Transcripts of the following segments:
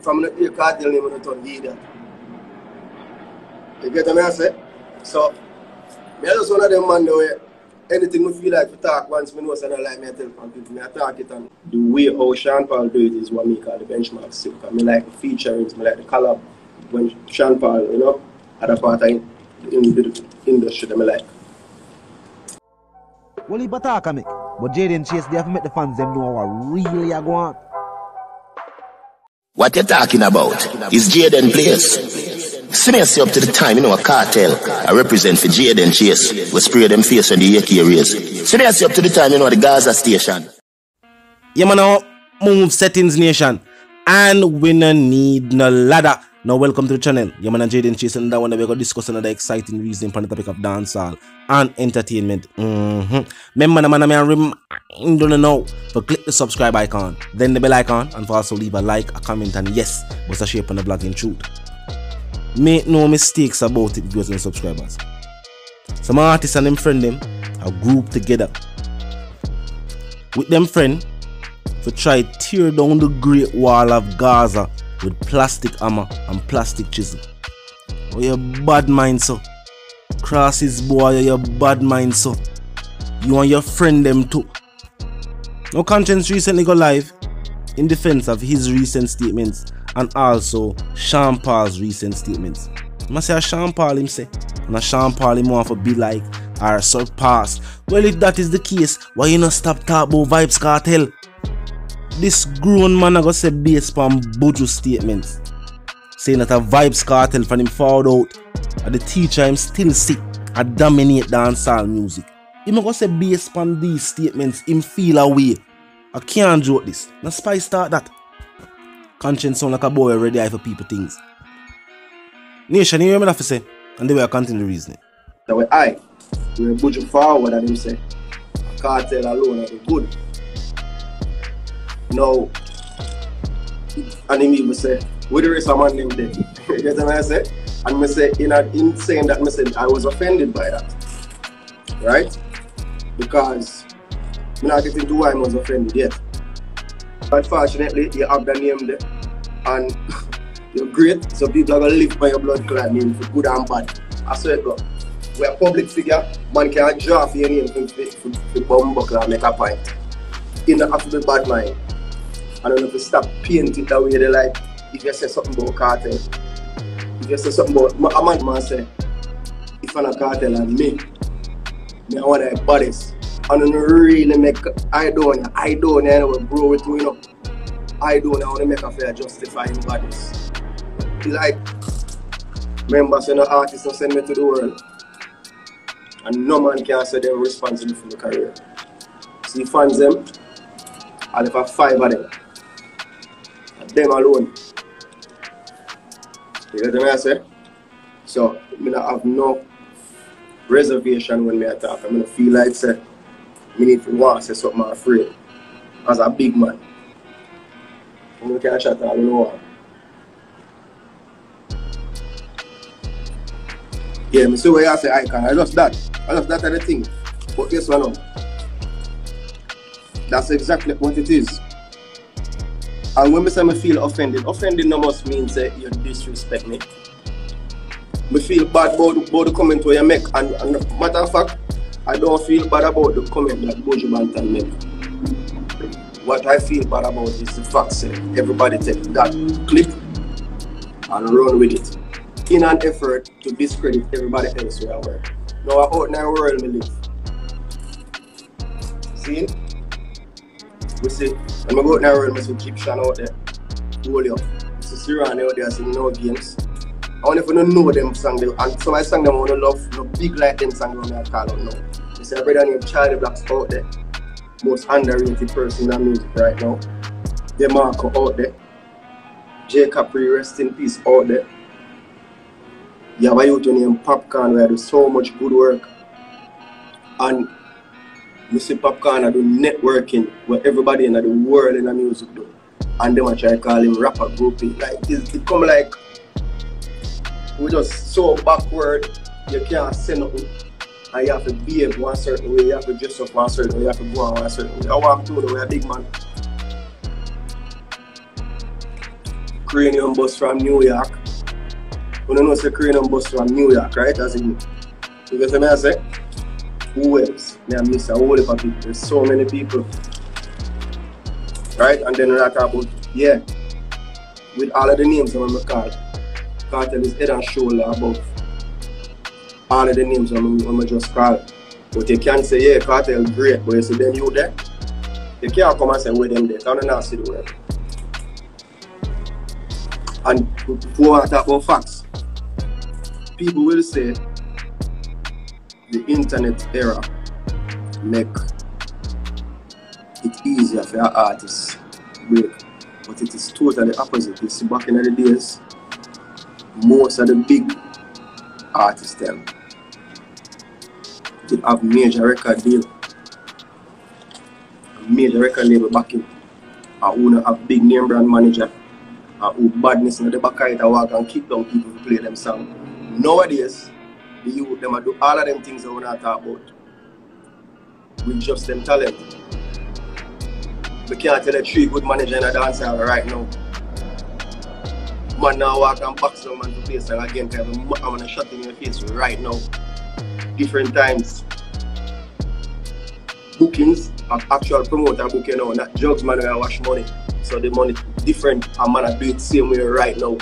from the cartel name on the tongue either. You get what I say? So, I just one of them man where anything we feel like to talk once me know something like me I tell people, me I talk it, and the way how Sean Paul do it is what me call the benchmark still. Because I like the featurings, I like the collab when Sean Paul, you know, other part of the industry that I like. Well, he talk me, but Jayden Chase, they have to make the fans them know what really I want. What you talking about is Jayden Place. Smash up to the time, you know, a cartel. I represent for Jayden Chase. We spray them face when the AK raise. Smash up to the time, you know, the Gaza station. Yeah, man, now move settings nation. And we no need no ladder. Now welcome to the channel. Yeah, man, Jayden Chase, and that one we're going to discuss another exciting reason for the topic of dancehall and entertainment. Remember, man, I remind you know to click the subscribe icon, then the bell icon, and for also leave a like, a comment, and yes, what's a shape on the blogging truth. Make no mistakes about it, viewers and subscribers. Some artists and them friend them are grouped together with them friend to try tear down the Great Wall of Gaza with plastic hammer and plastic chisel. Oh, you bad mind, so. Crosses boy, you bad mind, so. You and your friend them too. Now Konshens recently go live in defense of his recent statements and also Sean Paul's recent statements. I must say Sean Paul him say, and Sean Paul him want to be like or surpass. Well, if that is the case, why you not stop talking about Vybz Kartel? This grown man I go say based upon Buju statements, saying that a Vybz Kartel from him found out and the teacher him still sick and dominate dancehall music. Him go say based upon these statements, him feel away. I can't joke this. Now Spice start that. Konshens sound like a boy already eye for people things. Nation, you hear me that for say? And they will continue reasoning. That way we're Buju forward and him say Cartel alone are good. No, and him even say, with the rest of man name there. You get what I say? And I say, in saying that, I said I was offended by that. Right? Because I'm not getting to why I was offended yet. Unfortunately, you have the name there. And you're great, so people are going to live by your blood clot name for good and bad. I swear to God. We're a public figure, man can't draw for your name for bomb buckle and make a point. You don't have to be bad mind. I don't know if you stop painting it that way. They like, if you say something about Cartel, if you say something about, a man say, if I'm a Cartel and me, I want the bodies. I don't really make, I don't know what bro with you know. I don't want to make a fair justifying bodies. It's like, remember, so no artist don't send me to the world. And no man can say they're responsible for my career. See fans them, and if I 5 of them, them alone. You get what I say? So, I don't have no reservation when I talk. I don't feel like say, I need to want to say something I'm afraid. As a big man. I can't chat all in one. Yeah, I see what you say icon. I just that of the thing. But guess what now? That's exactly what it is. And when I say I feel offended no must mean say you disrespect me. I feel bad about the comment where you make, and matter of fact, I don't feel bad about the comment that Buju Banton make. What I feel bad about is the fact that everybody take that clip and run with it in an effort to discredit everybody else where I work. Now I out in the world we live. See? We see, when I go out in the world, I see Egyptian out there, hold you up. I see Syrian out there singing no games. I wonder if you don't know them songs, and some of my songs I want to love, no big like them songs I call out now. You see a brother named Charlie Black's out there, most underrated person in music right now. DeMarco out there. J. Capri, rest in peace, out there. You have a youth named Popcorn where I do so much good work. And I see Popcorn I do networking where everybody in the world in the music do. And them I try to call him rapper groupie. Like it come like we just so backward, you can't say nothing. And you have to behave one certain way, you have to dress up one certain way, you have to go on one certain way. I want to know we're a big man. Cranium bus from New York. You don't know say Cranium bus from New York, right? As in, you get what I say? Who else? I miss a whole heap of people. There's so many people. Right? And then we talk about, yeah, with all of the names I'm going to call, Kartel is head and shoulder above all of the names I'm going to just call. But you can't say, yeah, Kartel great, but you see them you there. You can't come and say, where them there. I don't see the word. And before I talk about facts, people will say the internet era make it easier for our artists break, but it is totally opposite. You see, back in the days, most of the big artists them did have major record deal, a major record label backing, and who have big name brand manager, and who badness in the back of it walk and keep down people to play them song. Nowadays, the youth them do all of them things I want to talk about with just them talent. We can't tell the 3 good manager in a dance hall right now. Man now walk and box some man to play song again because I'm gonna shot in your face right now. Different times. Bookings of actual promoter booking now, not drugs man where I wash money. So the money different and man do it same way right now.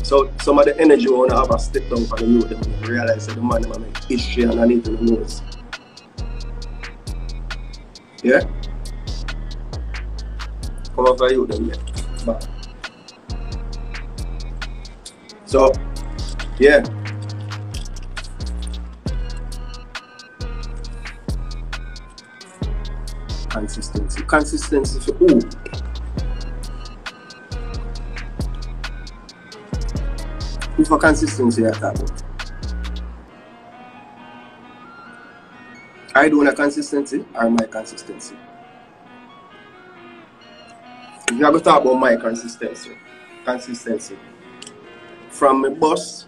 So some of the energy we wanna have a step down for the youth them realize that the man them make history and I need to know it. Yeah? Come on for you then, yeah. But so, yeah. Consistency. Consistency for who? Who for consistency I talk about? I do a consistency or my consistency? If you have to talk about my consistency, from my bus,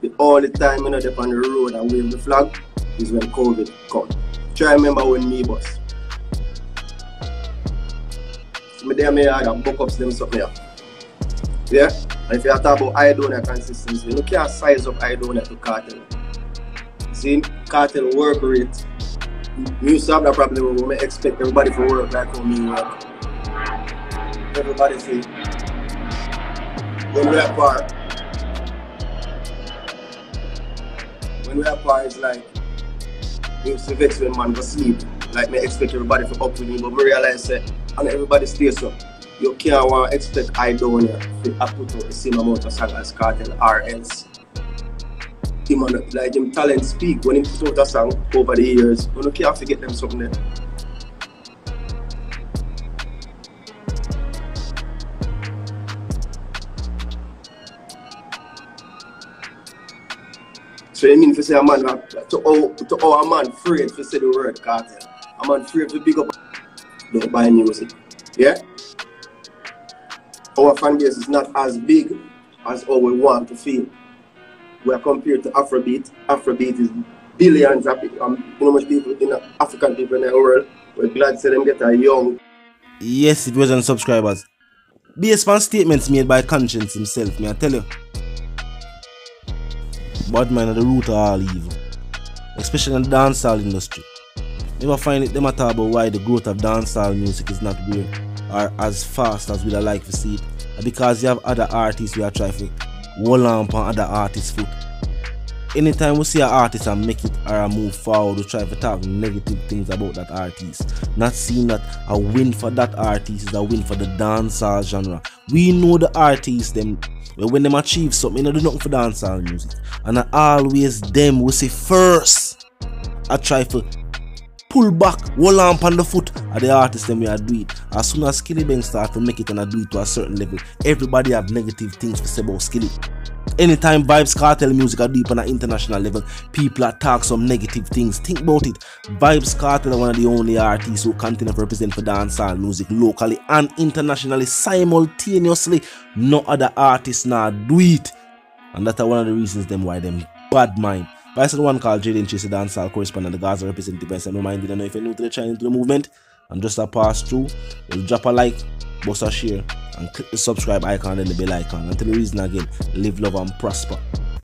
the only time I dip on the road and wave the flag is when COVID come. Try remember when me bus. So me there me I got book ups them something here. Yeah? And if you talk about I don't have consistency, you can't size up I don't have to Kartel. See, Kartel work rate. Me used to have that problem when I expect everybody to work like how me work. Everybody say, when we are apart, it's like, we used to vex when man go sleep. Like me expect everybody to up with me, but me realize that, and everybody stays up. You can't want to expect I don't to put out the same amount of song as Kartel or else. Him like him talent speak when he put out a song over the years. You can't forget them something there. So you mean to say a man to our man afraid to say the word Kartel. A man afraid to big up don't buy music. Yeah? Our fan base is not as big as how we want to feel. We are compared to Afrobeat. Afrobeat is billions of people, you know much people in African people in the world. We're glad to see them get a young. Yes, it wasn't subscribers. Based on statements made by Konshens himself, may I tell you. Bad man are the root of all evil, especially in the dancehall industry. Never find it them talk about why the growth of dancehall music is not great or as fast as we'd like to see it. Because you have other artists who are trying to hold on other artists' foot. Anytime we see an artist and make it or move forward, we try to talk negative things about that artist. Not seeing that a win for that artist is a win for the dancehall genre. We know the artists them when them achieve something, they do nothing for dancehall music. And I always them we say first. I try to pull back, hold on the foot of the artist them we are do it. As soon as Skilly Bang start to make it and I do it to a certain level, everybody have negative things to say about Skilly. Anytime Vybz Kartel music are deep on an international level, people are talk some negative things. Think about it. Vybz Kartel are one of the only artists who continue to represent for dancehall music locally and internationally simultaneously. No other artists now do it. And that's one of the reasons them why them bad mind. But I said one called Jayden, the dancehall correspondent, the Gaza representative. I said no mind, didn't know if you're new to the channel, to the movement. and just a pass through, we'll drop a like, bust a share, and click the subscribe icon and the bell icon. Until the reason again, live, love, and prosper.